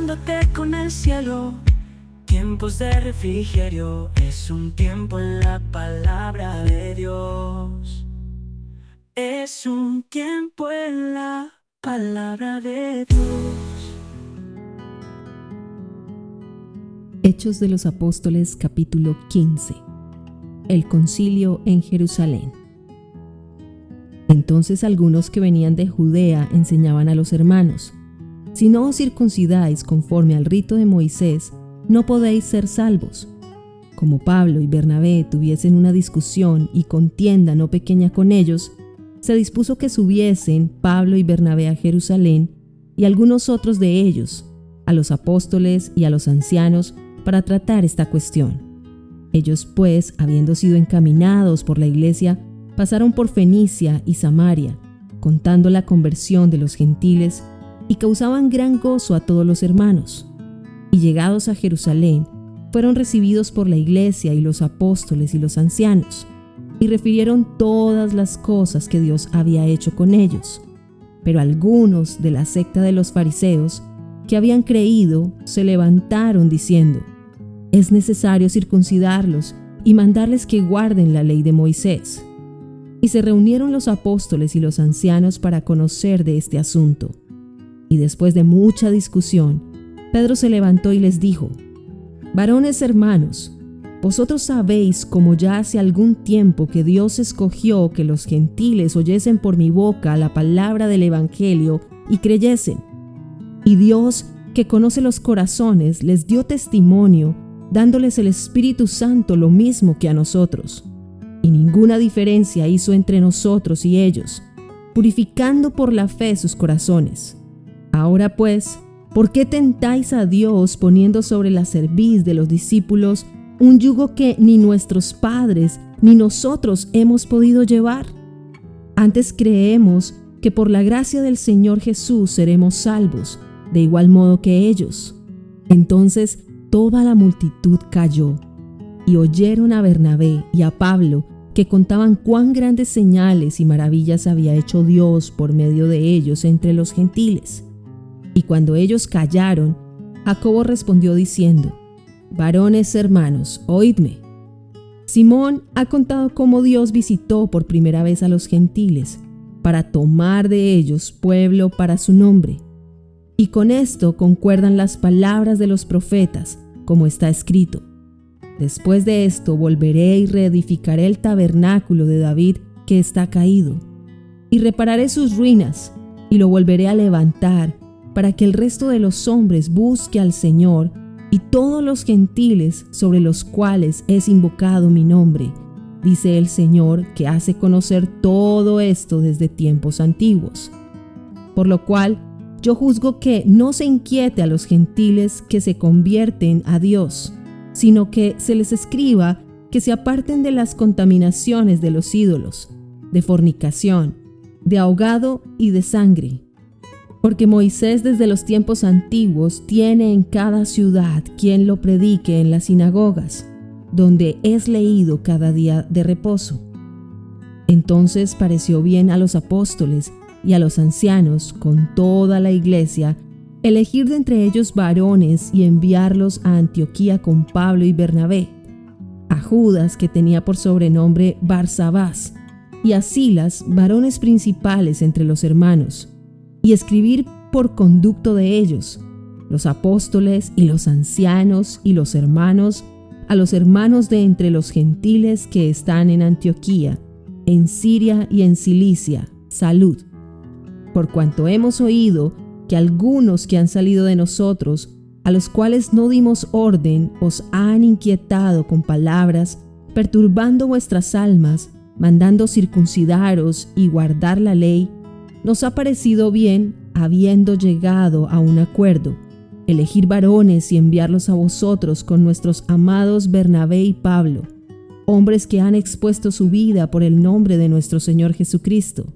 conectándote con el cielo. Tiempos de refrigerio, es un tiempo en la palabra de Dios. Es un tiempo en la palabra de Dios. Hechos de los Apóstoles, capítulo 15. El concilio en Jerusalén. Entonces algunos que venían de Judea enseñaban a los hermanos: si no os circuncidáis conforme al rito de Moisés, no podéis ser salvos. Como Pablo y Bernabé tuviesen una discusión y contienda no pequeña con ellos, se dispuso que subiesen Pablo y Bernabé a Jerusalén, y algunos otros de ellos, a los apóstoles y a los ancianos, para tratar esta cuestión. Ellos pues, habiendo sido encaminados por la iglesia, pasaron por Fenicia y Samaria, contando la conversión de los gentiles, y causaban gran gozo a todos los hermanos. Y llegados a Jerusalén, fueron recibidos por la iglesia y los apóstoles y los ancianos, y refirieron todas las cosas que Dios había hecho con ellos. Pero algunos de la secta de los fariseos, que habían creído, se levantaron diciendo: es necesario circuncidarlos y mandarles que guarden la ley de Moisés. Y se reunieron los apóstoles y los ancianos para conocer de este asunto. Y después de mucha discusión, Pedro se levantó y les dijo: varones hermanos, vosotros sabéis cómo ya hace algún tiempo que Dios escogió que los gentiles oyesen por mi boca la palabra del evangelio y creyesen. Y Dios, que conoce los corazones, les dio testimonio, dándoles el Espíritu Santo lo mismo que a nosotros. Y ninguna diferencia hizo entre nosotros y ellos, purificando por la fe sus corazones. Ahora pues, ¿por qué tentáis a Dios poniendo sobre la cerviz de los discípulos un yugo que ni nuestros padres ni nosotros hemos podido llevar? Antes creemos que por la gracia del Señor Jesús seremos salvos, de igual modo que ellos. Entonces toda la multitud calló, y oyeron a Bernabé y a Pablo, que contaban cuán grandes señales y maravillas había hecho Dios por medio de ellos entre los gentiles. Y cuando ellos callaron, Jacobo respondió diciendo: varones hermanos, oídme. Simón ha contado cómo Dios visitó por primera vez a los gentiles, para tomar de ellos pueblo para su nombre. Y con esto concuerdan las palabras de los profetas, como está escrito: después de esto volveré y reedificaré el tabernáculo de David que está caído, y repararé sus ruinas, y lo volveré a levantar, para que el resto de los hombres busque al Señor, y todos los gentiles sobre los cuales es invocado mi nombre, dice el Señor, que hace conocer todo esto desde tiempos antiguos. Por lo cual, yo juzgo que no se inquiete a los gentiles que se convierten a Dios, sino que se les escriba que se aparten de las contaminaciones de los ídolos, de fornicación, de ahogado y de sangre. Porque Moisés desde los tiempos antiguos tiene en cada ciudad quien lo predique en las sinagogas, donde es leído cada día de reposo. Entonces pareció bien a los apóstoles y a los ancianos con toda la iglesia elegir de entre ellos varones y enviarlos a Antioquía con Pablo y Bernabé, a Judas, que tenía por sobrenombre Barsabás, y a Silas, varones principales entre los hermanos, y escribir por conducto de ellos, los apóstoles y los ancianos y los hermanos, a los hermanos de entre los gentiles que están en Antioquía, en Siria y en Cilicia, salud. Por cuanto hemos oído que algunos que han salido de nosotros, a los cuales no dimos orden, os han inquietado con palabras, perturbando vuestras almas, mandando circuncidaros y guardar la ley, nos ha parecido bien, habiendo llegado a un acuerdo, elegir varones y enviarlos a vosotros con nuestros amados Bernabé y Pablo, hombres que han expuesto su vida por el nombre de nuestro Señor Jesucristo.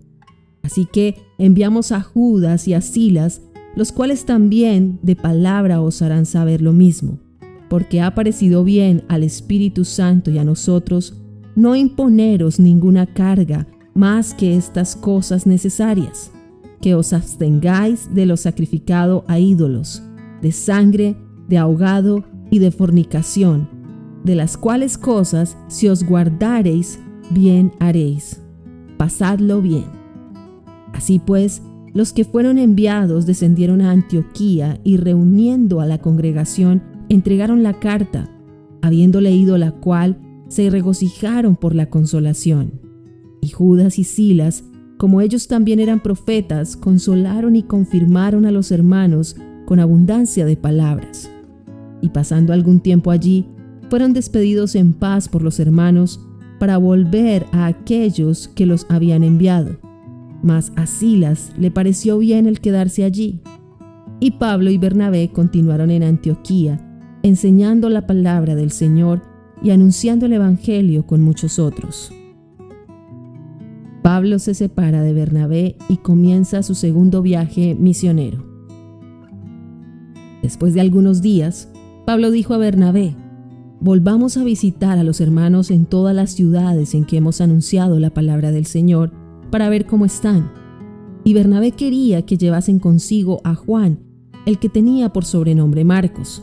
Así que enviamos a Judas y a Silas, los cuales también de palabra os harán saber lo mismo, porque ha parecido bien al Espíritu Santo y a nosotros no imponeros ninguna carga más que estas cosas necesarias, que os abstengáis de lo sacrificado a ídolos, de sangre, de ahogado y de fornicación, de las cuales cosas, si os guardareis, bien haréis. Pasadlo bien. Así pues, los que fueron enviados descendieron a Antioquía y reuniendo a la congregación, entregaron la carta, habiendo leído la cual, se regocijaron por la consolación. Y Judas y Silas, como ellos también eran profetas, consolaron y confirmaron a los hermanos con abundancia de palabras. Y pasando algún tiempo allí, fueron despedidos en paz por los hermanos para volver a aquellos que los habían enviado. Mas a Silas le pareció bien el quedarse allí. Y Pablo y Bernabé continuaron en Antioquía, enseñando la palabra del Señor y anunciando el evangelio con muchos otros. Pablo se separa de Bernabé y comienza su segundo viaje misionero. Después de algunos días, Pablo dijo a Bernabé: volvamos a visitar a los hermanos en todas las ciudades en que hemos anunciado la palabra del Señor para ver cómo están. Y Bernabé quería que llevasen consigo a Juan, el que tenía por sobrenombre Marcos.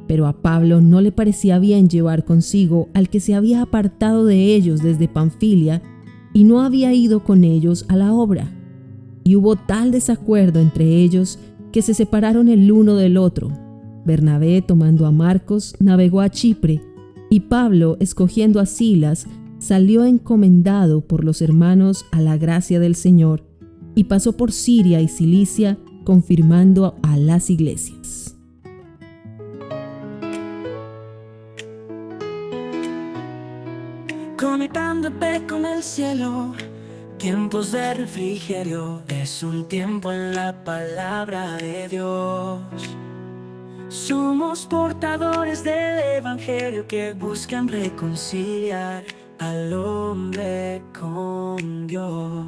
Pero a Pablo no le parecía bien llevar consigo al que se había apartado de ellos desde Panfilia y no había ido con ellos a la obra. Y hubo tal desacuerdo entre ellos que se separaron el uno del otro. Bernabé, tomando a Marcos, navegó a Chipre, y Pablo, escogiendo a Silas, salió encomendado por los hermanos a la gracia del Señor, y pasó por Siria y Cilicia, confirmando a las iglesias. Conectándote con el cielo, tiempos de refrigerio, es un tiempo en la palabra de Dios. Somos portadores del evangelio que buscan reconciliar al hombre con Dios.